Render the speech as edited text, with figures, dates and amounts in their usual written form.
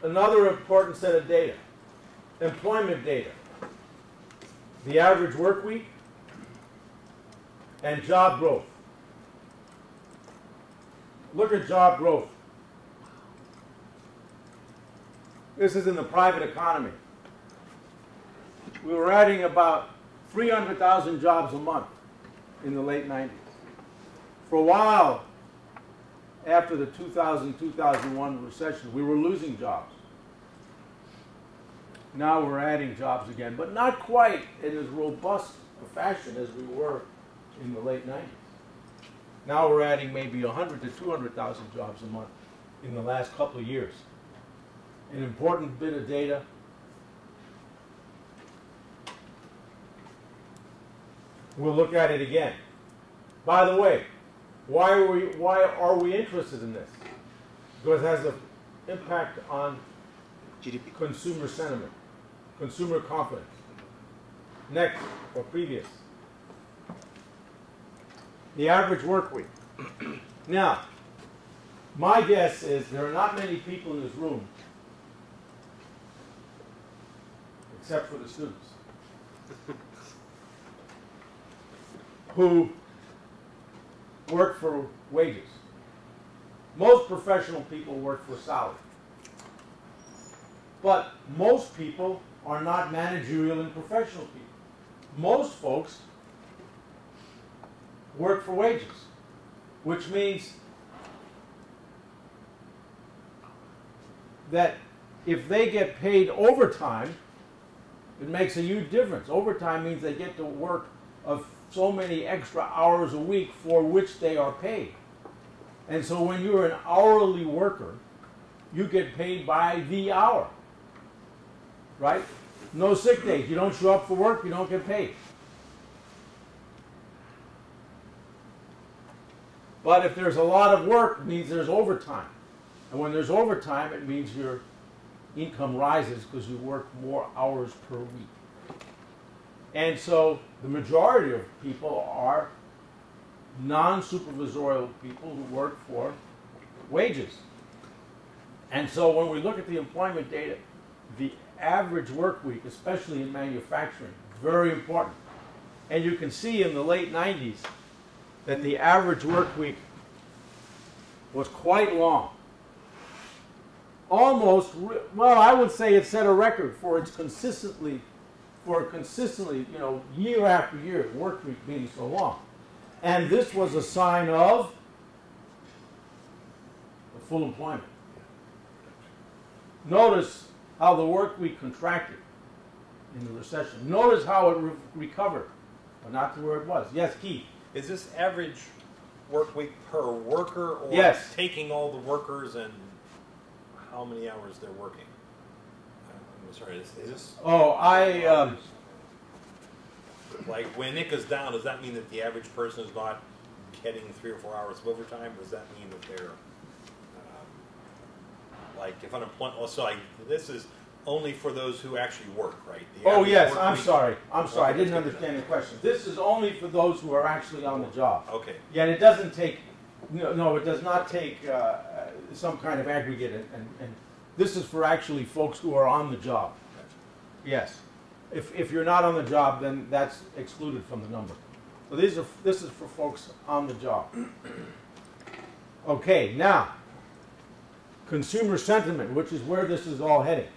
another important set of data, employment data. The average work week and job growth. Look at job growth. This is in the private economy. We were adding about 300,000 jobs a month in the late 90s. For a while, after the 2000-2001 recession, we were losing jobs. Now we're adding jobs again, but not quite in as robust a fashion as we were in the late 90s. Now we're adding maybe 100 to 200,000 jobs a month in the last couple of years. An important bit of data. We'll look at it again. By the way, why are we interested in this? Because it has an impact on GDP. Consumer sentiment, consumer confidence. Next, or previous. The average work week. Now, my guess is there are not many people in this room, except for the students, who work for wages. Most professional people work for salary. But most people are not managerial and professional people. Most folks work for wages, which means that if they get paid overtime, it makes a huge difference. Overtime means they get to work of so many extra hours a week for which they are paid. And so when you're an hourly worker, you get paid by the hour, right? No sick days. You don't show up for work, you don't get paid. But if there's a lot of work, it means there's overtime. And when there's overtime, it means your income rises because you work more hours per week. And so the majority of people are non-supervisorial people who work for wages. And so when we look at the employment data, the average work week, especially in manufacturing, very important. And you can see in the late 90s that the average work week was quite long. Almost, well, I would say it set a record for its consistently, you know, year after year, work week being so long. And this was a sign of full employment. Notice how the work week contracted in the recession. Notice how it recovered, but not to where it was. Yes, Keith? Is this average work week per worker, or yes, taking all the workers and how many hours they're working? I'm sorry, is this... Oh, like, when it goes down, does that mean that the average person is not getting 3 or 4 hours of overtime? Does that mean that they're, like, if unemployment... So, like, this is only for those who actually work, right? Oh, yes, I'm sorry. I didn't understand the question. This is only for those who are actually on the job. Okay. Yeah, and it doesn't take... No, it does not take some kind of aggregate, and this is for actually folks who are on the job. Yes. If you're not on the job, then that's excluded from the number. So this is for folks on the job. Okay, now, consumer sentiment, which is where this is all heading.